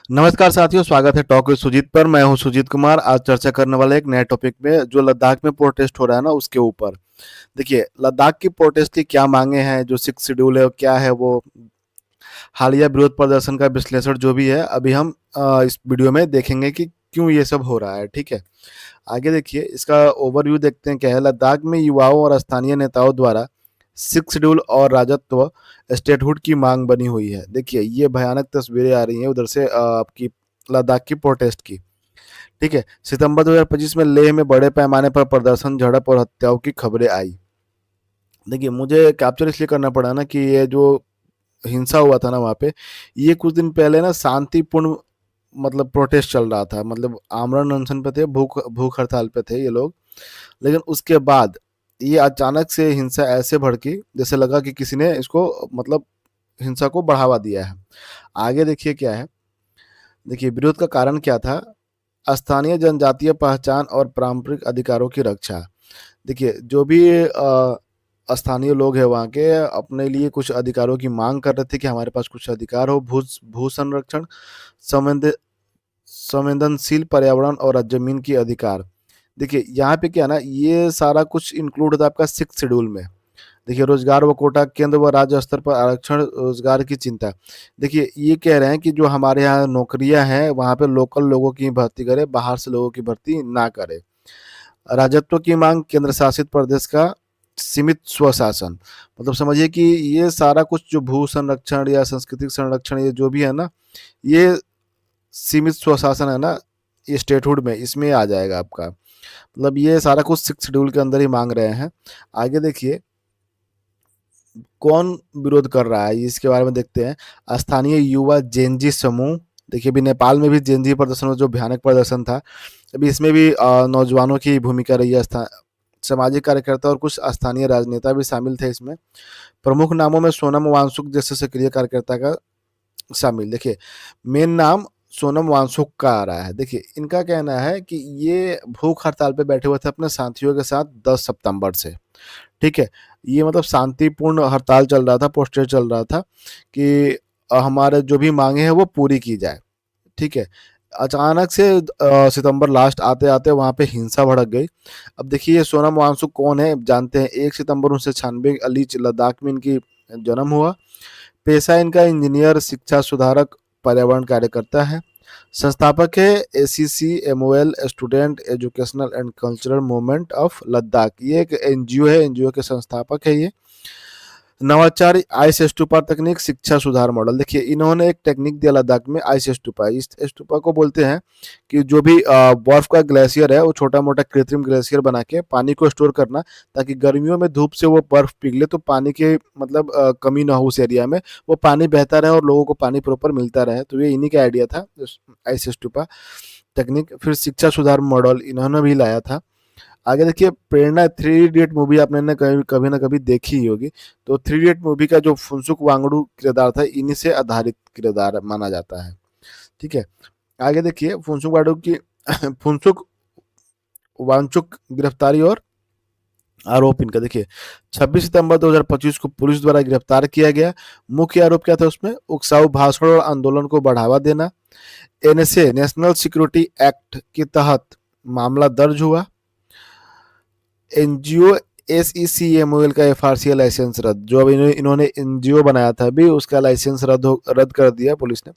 नमस्कार साथियों, स्वागत है टॉक विद सुजीत पर। मैं हूं सुजीत कुमार। आज चर्चा करने वाला एक नए टॉपिक में जो लद्दाख में प्रोटेस्ट हो रहा है ना, उसके ऊपर। देखिए, लद्दाख की प्रोटेस्ट की क्या मांगे हैं, जो सिक्स शेड्यूल है क्या है वो, हालिया विरोध प्रदर्शन का विश्लेषण जो भी है, अभी हम इस वीडियो में देखेंगे कि क्यों ये सब हो रहा है। ठीक है, आगे देखिए, इसका ओवरव्यू देखते हैं क्या है। लद्दाख में युवाओं और स्थानीय नेताओं द्वारा सिक्स शेड्यूल और राजत्व स्टेटहुड की मांग बनी हुई है। देखिए, ये भयानक तस्वीरें आ रही हैं उधर से आपकी लद्दाख की प्रोटेस्ट की। ठीक है, सितंबर 2025 में लेह में बड़े पैमाने पर प्रदर्शन, झड़प और हत्याओं की खबरें आई। देखिए, मुझे कैप्चर इसलिए करना पड़ा ना कि ये जो हिंसा हुआ था ना वहाँ पे, ये कुछ दिन पहले ना शांतिपूर्ण मतलब प्रोटेस्ट चल रहा था, मतलब आमरण अनशन पे थे, भूख भूख हड़ताल पे थे ये लोग। लेकिन उसके बाद ये अचानक से हिंसा ऐसे भड़की, जैसे लगा कि किसी ने इसको मतलब हिंसा को बढ़ावा दिया है। आगे देखिए क्या है। देखिए, विरोध का कारण क्या था। स्थानीय जनजातीय पहचान और पारंपरिक अधिकारों की रक्षा। देखिए, जो भी स्थानीय लोग हैं वहाँ के, अपने लिए कुछ अधिकारों की मांग कर रहे थे कि हमारे पास कुछ अधिकार हो। भू भू संरक्षण, संवेद संवेदनशील पर्यावरण और जमीन की अधिकार। देखिए, यहाँ पे क्या है ना, ये सारा कुछ इंक्लूड होता है आपका सिक्स शेड्यूल में। देखिए, रोजगार व कोटा, केंद्र व राज्य स्तर पर आरक्षण, रोजगार की चिंता। देखिए, ये कह रहे हैं कि जो हमारे यहाँ नौकरियां हैं वहाँ पे लोकल लोगों की भर्ती करे, बाहर से लोगों की भर्ती ना करे। राजत्व की मांग, केंद्र शासित प्रदेश का सीमित स्वशासन। मतलब समझिए कि ये सारा कुछ जो भू संरक्षण या सांस्कृतिक संरक्षण, ये जो भी है ना, ये सीमित स्वशासन है ना, ये स्टेटहुड में इसमें आ जाएगा आपका। मतलब ये सारा कुछ सिक्स शेड्यूल के अंदर ही मांग रहे हैं। आगे देखिए, कौन विरोध कर रहा है इसके बारे में देखते हैं। स्थानीय युवा जेनजी समूह। देखिए, अभी नेपाल में भी जेनजी प्रदर्शन जो भयानक प्रदर्शन था, अभी इसमें भी नौजवानों की भूमिका रही है। सामाजिक कार्यकर्ता और कुछ स्थानीय राजनेता भी शामिल थे इसमें। प्रमुख नामों में सोनम वांगचुक जैसे सक्रिय कार्यकर्ता का शामिल। देखिए, मेन नाम सोनम वांगचुक का आ रहा है। देखिए, इनका कहना है कि ये भूख हड़ताल पे बैठे हुए थे अपने साथियों के साथ 10 सितंबर से। ठीक है, ये मतलब शांतिपूर्ण हड़ताल चल रहा था, पोस्टर चल रहा था कि हमारे जो भी मांगे हैं वो पूरी की जाए। ठीक है, अचानक से सितंबर लास्ट आते आते वहां पे हिंसा भड़क गई। अब देखिए, सोनम वांगचुक कौन है जानते हैं। 1 सितंबर 1996 अलीच लद्दाख में इनकी जन्म हुआ। पेशा इनका इंजीनियर, शिक्षा सुधारक, पर्यावरण कार्यकर्ता है। संस्थापक है ACC MOL, student educational and cultural movement of Ladakh. ये एक एनजीओ है, एनजीओ के संस्थापक है ये। नवाचार आइस स्तूपा तकनीक, शिक्षा सुधार मॉडल। देखिए, इन्होंने एक टेक्निक दिया लद्दाख में, आइस स्तूपा। इस स्तूपा को बोलते हैं कि जो भी बर्फ का ग्लेशियर है वो छोटा मोटा कृत्रिम ग्लेशियर बना के पानी को स्टोर करना, ताकि गर्मियों में धूप से वो बर्फ पिघले तो पानी की मतलब कमी ना हो उस एरिया में, वो पानी बहता रहे और लोगों को पानी प्रॉपर मिलता रहे। तो ये इन्हीं का आइडिया था, आइस स्तूपा तकनीक। फिर शिक्षा सुधार मॉडल इन्होंने भी लाया था। आगे देखिए, प्रेरणा। थ्री इडियट मूवी आपने ने कभी कभी ना कभी देखी ही होगी। तो थ्री इडियट मूवी का जो फुनसुक वांगडू किरदार था, इन्हीं से आधारित किरदार माना जाता है। ठीक है, आगे देखिए, फुनसुक वांगडू की फुनसुक वांगचुक गिरफ्तारी और आरोप इनका। देखिए, 26 सितंबर 2025 को पुलिस द्वारा गिरफ्तार किया गया। मुख्य आरोप क्या था उसमें, उकसाऊ भाषण और आंदोलन को बढ़ावा देना। NSA, नेशनल सिक्योरिटी एक्ट के तहत मामला दर्ज हुआ। एनजीओ SECMOL का FRCA लाइसेंस रद्द। जो अब इन्होंने एनजीओ बनाया था अभी, उसका लाइसेंस रद्द कर दिया पुलिस ने।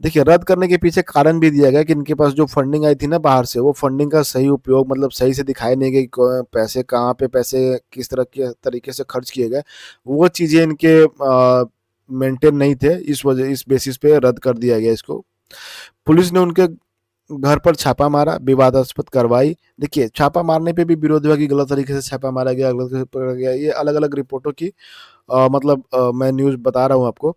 देखिए, रद्द करने के पीछे कारण भी दिया गया कि इनके पास जो फंडिंग आई थी ना बाहर से, वो फंडिंग का सही उपयोग मतलब सही से दिखाई नहीं गई। पैसे कहाँ पे, पैसे किस तरह के तरीके से खर्च किए गए, वो चीज़ें इनके मेंटेन नहीं थे। इस वजह, इस बेसिस पे रद्द कर दिया गया इसको। पुलिस ने उनके घर पर छापा मारा, विवादास्पद कार्रवाई। देखिए, छापा मारने पे भी विरोध हुआ कि गलत तरीके से छापा मारा गया, गलत तरीके से पकड़ा गया। ये अलग अलग रिपोर्टों की मतलब मैं न्यूज़ बता रहा हूँ आपको।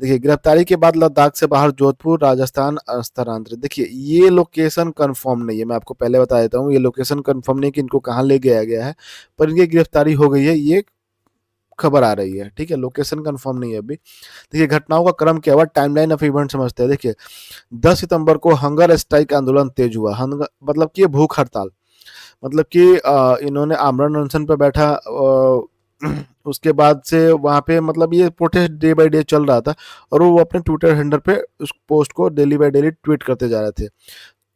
देखिए, गिरफ्तारी के बाद लद्दाख से बाहर जोधपुर, राजस्थान स्थानांतरित। देखिए, ये लोकेशन कंफर्म नहीं है, मैं आपको पहले बता देता हूँ। ये लोकेशन कंफर्म नहीं कि इनको कहाँ ले गया गया है, पर इनकी गिरफ्तारी हो गई है, ये खबर आ रही है। ठीक है, लोकेशन कंफर्म नहीं है अभी। देखिए, घटनाओं का क्रम क्या हुआ, टाइमलाइन ऑफ इवेंट समझते हैं। देखिए, 10 सितंबर को हंगर स्ट्राइक आंदोलन तेज हुआ। हंगर मतलब कि भूख हड़ताल, मतलब कि इन्होंने आमरण अनशन पर बैठा उसके बाद से वहाँ पे मतलब ये प्रोटेस्ट डे बाय डे चल रहा था और वो अपने ट्विटर हैंडल पे उस पोस्ट को डेली बाय डेली ट्वीट करते जा रहे थे।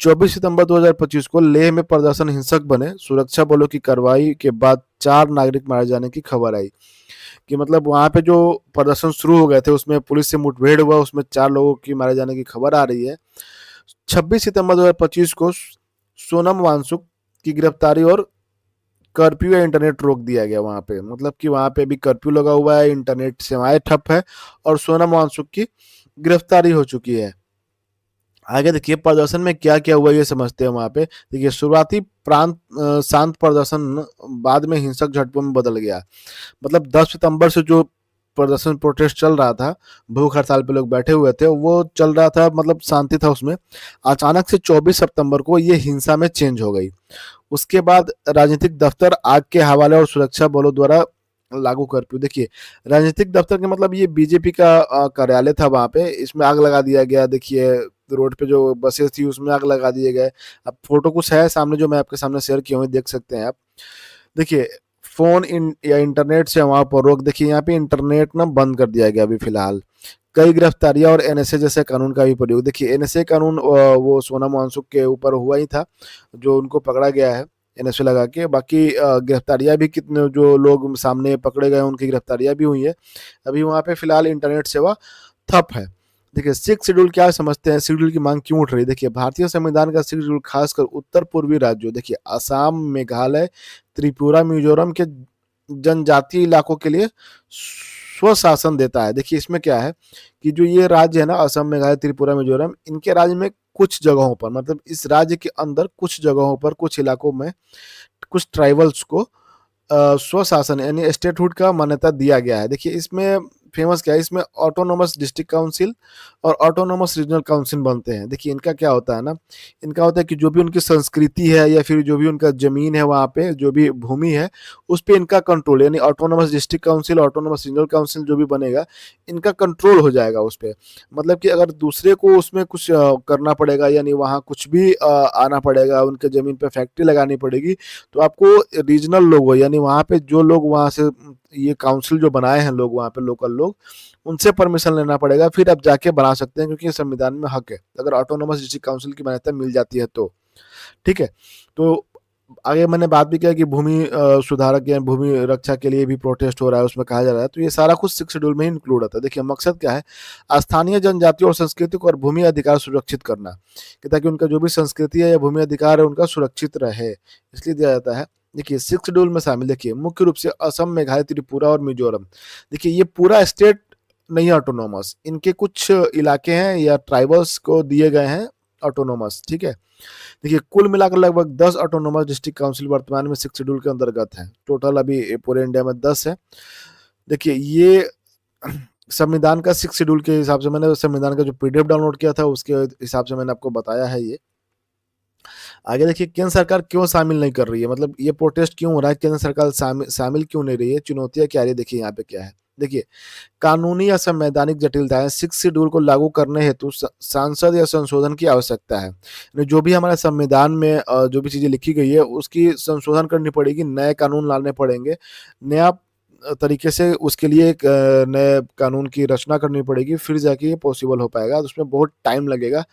24 सितंबर 2025 को लेह में प्रदर्शन हिंसक बने, सुरक्षा बलों की कार्रवाई के बाद 4 नागरिक मारे जाने की खबर आई। कि मतलब वहाँ पे जो प्रदर्शन शुरू हो गए थे उसमें पुलिस से मुठभेड़ हुआ, उसमें 4 लोगों की मारे जाने की खबर आ रही है। 26 सितंबर 2025 को सोनम वांगचुक की गिरफ्तारी और कर्फ्यू या इंटरनेट रोक दिया गया वहाँ पे, मतलब कि वहाँ पे भी कर्फ्यू लगा हुआ है, इंटरनेट सेवाएं ठप है और सोनम वांगचुक की गिरफ्तारी हो चुकी है। आगे देखिए प्रदर्शन में क्या क्या हुआ ये समझते हैं। वहाँ पे देखिए शुरुआती प्रांत शांत प्रदर्शन बाद में हिंसक झड़पों में बदल गया। मतलब 10 सितंबर से जो प्रदर्शन प्रोटेस्ट चल रहा था, भूख हड़ताल पे लोग बैठे हुए थे, वो चल रहा था, मतलब शांति था उसमें। अचानक से 24 सितंबर को ये हिंसा में चेंज हो गई। उसके बाद राजनीतिक दफ्तर आग के हवाले और सुरक्षा बलों द्वारा लागू कर्फ्यू। देखिए राजनीतिक दफ्तर के मतलब ये बीजेपी का कार्यालय था, वहां पे इसमें आग लगा दिया गया। देखिए रोड पे जो बसेस थी उसमें आग लगा दिए गए। अब फोटो कुछ है सामने जो मैं आपके सामने शेयर किया हूँ, देख सकते हैं आप। देखिए फोन इन या इंटरनेट से वहां पर रोक। देखिए यहाँ पे इंटरनेट ना बंद कर दिया गया अभी फिलहाल। कई गिरफ्तारियां और एनएसए जैसे कानून का भी प्रयोग। देखिए एनएसए कानून वो सोनम वांगचुक के ऊपर हुआ ही था, जो उनको पकड़ा गया है एनएसए लगा के। बाकी गिरफ्तारियां भी कितने जो लोग सामने पकड़े गए उनकी गिरफ्तारियां भी हुई है। अभी वहाँ पे फिलहाल इंटरनेट सेवा ठप है। देखिए सिक्स शेड्यूल क्या समझते हैं, शेड्यूल की मांग क्यों उठ रही है। देखिए भारतीय संविधान का सिक्स शेड्यूल खासकर उत्तर पूर्वी राज्यों, देखिए असम, मेघालय, त्रिपुरा, मिजोरम के जनजातीय इलाकों के लिए स्वशासन देता है। देखिए इसमें क्या है कि जो ये राज्य है ना, असम, मेघालय, त्रिपुरा, मिजोरम, इनके राज्य में कुछ जगहों पर, मतलब इस राज्य के अंदर कुछ जगहों पर, कुछ इलाकों में कुछ ट्राइबल्स को स्वशासन यानी स्टेटहुड का मान्यता दिया गया है। देखिए इसमें फेमस क्या है, इसमें ऑटोनोमस डिस्ट्रिक्ट काउंसिल और ऑटोनोमस रीजनल काउंसिल बनते हैं। देखिए इनका क्या होता है ना, इनका होता है कि जो भी उनकी संस्कृति है या फिर जो भी उनका जमीन है, वहाँ पे जो भी भूमि है उस पर इनका कंट्रोल, यानी autonomous district council, autonomous regional council जो भी बनेगा, इनका कंट्रोल हो जाएगा उस पर। मतलब कि अगर दूसरे को उसमें कुछ करना पड़ेगा, यानी वहाँ कुछ भी आना पड़ेगा, उनके जमीन पे फैक्ट्री लगानी पड़ेगी, तो आपको रीजनल लोग हो, यानी वहाँ पे जो लोग वहाँ से ये काउंसिल जो बनाए हैं लोग, वहाँ पे लोकल लोग, उनसे परमिशन लेना पड़ेगा, फिर आप जाके बना सकते हैं, क्योंकि संविधान में हक है अगर ऑटोनोमस डिस्ट्रिक्ट काउंसिल की मान्यता मिल जाती है तो। ठीक है, तो आगे मैंने बात भी किया कि भूमि सुधारक या भूमि रक्षा के लिए भी प्रोटेस्ट हो रहा है, उसमें कहा जा रहा है, तो ये सारा कुछ सिक्स शेड्यूल में ही इंक्लूड होता है। देखिए मकसद क्या है, स्थानीय जनजातियों और संस्कृति को और भूमि अधिकार सुरक्षित करना, कि ताकि उनका जो भी संस्कृति है या भूमि अधिकार है उनका सुरक्षित रहे, इसलिए दिया जाता है। देखिए सिक्स शेड्यूल में शामिल, देखिए मुख्य रूप से असम, मेघालय, त्रिपुरा और मिजोरम। देखिए ये पूरा स्टेट नहीं ऑटोनोमस, इनके कुछ इलाके हैं या ट्राइबल्स को दिए गए हैं ऑटोनोमस। ठीक है, देखिए कुल मिलाकर लगभग 10 ऑटोनोमस डिस्ट्रिक्ट काउंसिल वर्तमान में सिक्स शेड्यूल के अंतर्गत है। टोटल अभी पूरे इंडिया में 10 है। देखिए ये संविधान का सिक्स शेड्यूल के हिसाब से, मैंने संविधान का जो पीडीएफ डाउनलोड किया था उसके हिसाब से मैंने आपको बताया है ये। आगे देखिए केंद्र सरकार क्यों शामिल नहीं कर रही है, मतलब ये प्रोटेस्ट क्यों हो रहा है, केंद्र सरकार शामिल क्यों नहीं रही है, चुनौतियां क्या है, देखिए यहाँ पे क्या है। देखिए कानूनी या संवैधानिक जटिलताएं, सिक्स शेड्यूल को लागू करने हेतु सांसद या संशोधन की आवश्यकता है। जो भी हमारे संविधान में जो भी चीजें लिखी गई है उसकी संशोधन करनी पड़ेगी, नए कानून लाने पड़ेंगे, नया तरीके से उसके लिए एक नए कानून की रचना करनी पड़ेगी, फिर जाके ये पॉसिबल हो पाएगा। तो उसमें बहुत टाइम लगेगा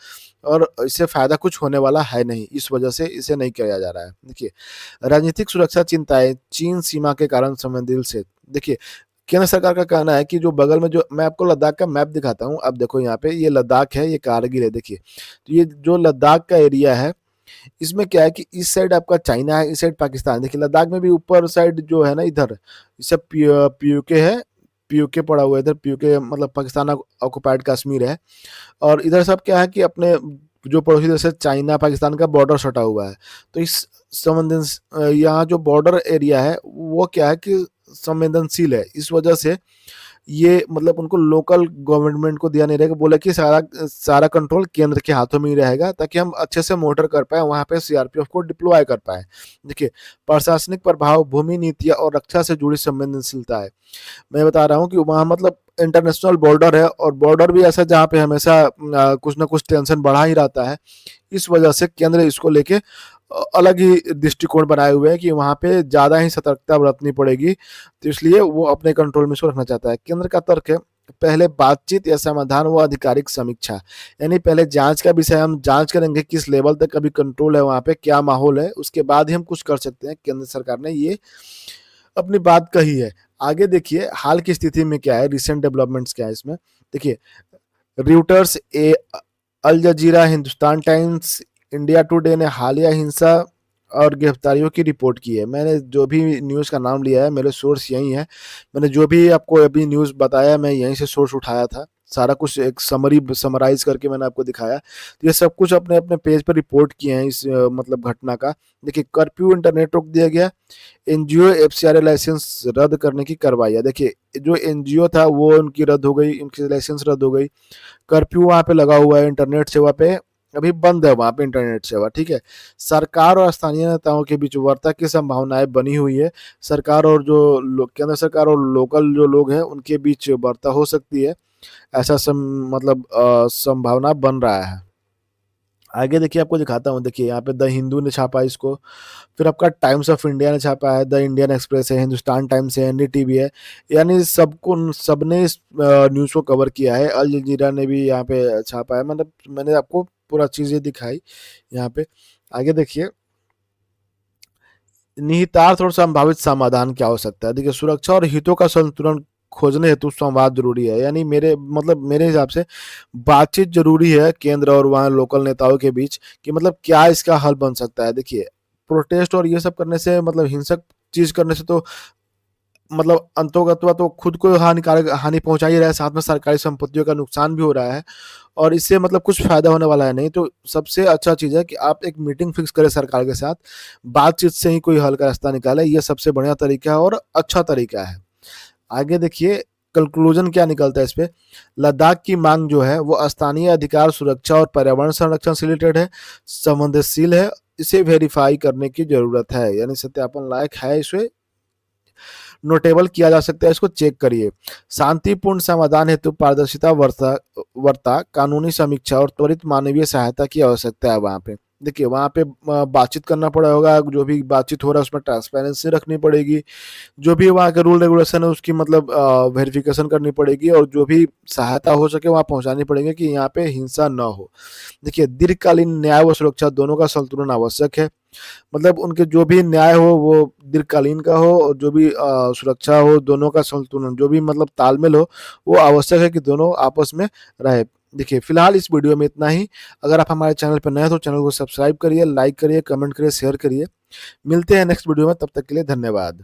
और इससे फायदा कुछ होने वाला है नहीं, इस वजह से इसे नहीं किया जा रहा है। देखिए राजनीतिक सुरक्षा चिंताएं, चीन सीमा के कारण संवेदनशील। देखिए केंद्र सरकार का कहना है कि जो बगल में, जो मैं आपको लद्दाख का मैप दिखाता हूँ, अब देखो यहाँ पे ये लद्दाख है, ये कारगिल है। देखिए तो ये जो लद्दाख का एरिया है, इसमें क्या है कि इस साइड आपका चाइना है, इस साइड पाकिस्तान। देखिए लद्दाख में भी ऊपर साइड जो है ना, इधर सब पीयूके है, पीयूके पड़ा हुआ है इधर, पीयूके मतलब पाकिस्तान ऑक्युपाइड कश्मीर है। और इधर सब क्या है कि अपने जो पड़ोसी देश है चाइना, पाकिस्तान का बॉर्डर सटा हुआ है। तो इस यहाँ जो बॉर्डर एरिया है वो क्या है कि संवेदनशील है, इस वजह से ये मतलब उनको लोकल गवर्नमेंट को दिया नहीं रहेगा, बोला कि सारा सारा कंट्रोल केंद्र के हाथों में ही रहेगा, ताकि हम अच्छे से मॉनिटर कर पाए, वहां पे सीआरपीएफ को डिप्लॉय कर पाए। देखिए प्रशासनिक प्रभाव, भूमि नीतियां और रक्षा से जुड़ी संवेदनशीलता है। मैं बता रहा हूँ कि वहाँ मतलब इंटरनेशनल बॉर्डर है, और बॉर्डर भी ऐसा जहाँ पे हमेशा कुछ ना कुछ टेंशन बढ़ा ही रहता है। इस वजह से केंद्र इसको लेके अलग ही दृष्टिकोण बनाए हुए हैं कि वहाँ पे ज़्यादा ही सतर्कता बरतनी पड़ेगी, तो इसलिए वो अपने कंट्रोल में इसको रखना चाहता है। केंद्र का तर्क है, पहले बातचीत या समाधान व आधिकारिक समीक्षा, यानी पहले जांच का विषय हम जांच करेंगे किस लेवल तक अभी कंट्रोल है वहाँ पे, क्या माहौल है, उसके बाद ही हम कुछ कर सकते हैं। केंद्र सरकार ने ये अपनी बात कही है। आगे देखिए हाल की स्थिति में क्या है, रिसेंट डेवलपमेंट्स क्या है इसमें। देखिए रूटर्स, ए अल जजीरा, हिंदुस्तान टाइम्स, इंडिया टुडे ने हालिया हिंसा और गिरफ्तारियों की रिपोर्ट की है। मैंने जो भी न्यूज़ का नाम लिया है मेरे सोर्स यही है। मैंने जो भी आपको अभी न्यूज़ बताया मैं यहीं से सोर्स उठाया था। सारा कुछ एक समराइज करके मैंने आपको दिखाया। तो ये सब कुछ अपने अपने पेज पर रिपोर्ट किए हैं इस मतलब घटना का। देखिए कर्फ्यू, इंटरनेट रोक दिया गया, एनजीओ एफसीआरए लाइसेंस रद्द करने की कार्रवाई है। देखिए जो एनजीओ था वो उनकी रद्द हो गई, उनकी लाइसेंस रद्द हो गई। कर्फ्यू वहाँ पे लगा हुआ है, इंटरनेट सेवा पे अभी बंद है वहाँ पे इंटरनेट सेवा, ठीक है। सरकार और स्थानीय नेताओं के बीच वार्ता की संभावनाएं बनी हुई है। सरकार और जो केंद्र सरकार और लोकल जो लोग हैं उनके बीच वार्ता हो सकती है, ऐसा मतलब संभावना बन रहा है। आगे देखिए आपको दिखाता हूँ। देखिए यहाँ पे द हिंदू ने छापा इसको, फिर आपका टाइम्स ऑफ इंडिया ने छापा है, द इंडियन एक्सप्रेस है, हिंदुस्तान टाइम्स है, एनडीटीवी है। यानी सबने इस न्यूज़ को कवर किया है। अल जजीरा ने भी यहाँ पे छापा है। मतलब मैंने आपको पूरा चीज़ें दिखाई यहाँ पे। आगे देखिए निहितार्थ और संभावित समाधान क्या हो सकता है। देखिए सुरक्षा और हितों का संतुलन खोजने हेतु संवाद जरूरी है। यानी मेरे हिसाब से बातचीत जरूरी है केंद्र और वहाँ लोकल नेताओं के बीच कि मतलब क्या इसका हल बन सकता है। देखिए प्रोटेस्ट और ये सब करने से मतलब हिंसक चीज करने से तो मतलब अंतोगत्वा तो खुद को हानिकारक हानि पहुंचा ही रहा है, साथ में सरकारी संपत्तियों का नुकसान भी हो रहा है और इससे मतलब कुछ फायदा होने वाला है नहीं। तो सबसे अच्छा चीज है कि आप एक मीटिंग फिक्स करें सरकार के साथ, बातचीत से ही कोई हल का रास्ता निकाले। ये सबसे बढ़िया तरीका है और अच्छा तरीका है। आगे देखिए कंक्लूजन क्या निकलता है इस पे। लद्दाख की मांग जो है वो स्थानीय अधिकार, सुरक्षा और पर्यावरण संरक्षण से रिलेटेड है, संवेदनशील है, इसे वेरीफाई करने की जरूरत है, यानी सत्यापन लायक है, इसे नोटेबल किया जा सकता है, इसको चेक करिए। शांतिपूर्ण समाधान हेतु पारदर्शिता वर्ता कानूनी समीक्षा और त्वरित मानवीय सहायता की आवश्यकता है वहाँ पे। देखिए वहाँ पे बातचीत करना पड़ा होगा, जो भी बातचीत हो रहा है उसमें ट्रांसपेरेंसी रखनी पड़ेगी, जो भी वहाँ के रूल रेगुलेशन है उसकी मतलब वेरिफिकेशन करनी पड़ेगी और जो भी सहायता हो सके वहाँ पहुँचानी पड़ेगी कि यहाँ पे हिंसा न हो। देखिए दीर्घकालीन न्याय व सुरक्षा दोनों का संतुलन आवश्यक है। मतलब उनके जो भी न्याय हो वो दीर्घकालीन का हो और जो भी सुरक्षा हो, दोनों का संतुलन जो भी मतलब तालमेल हो वो आवश्यक है कि दोनों आपस में रहे। देखिए फिलहाल इस वीडियो में इतना ही। अगर आप हमारे चैनल पर नए हैं तो चैनल को सब्सक्राइब करिए, लाइक करिए, कमेंट करिए, शेयर करिए। मिलते हैं नेक्स्ट वीडियो में, तब तक के लिए धन्यवाद।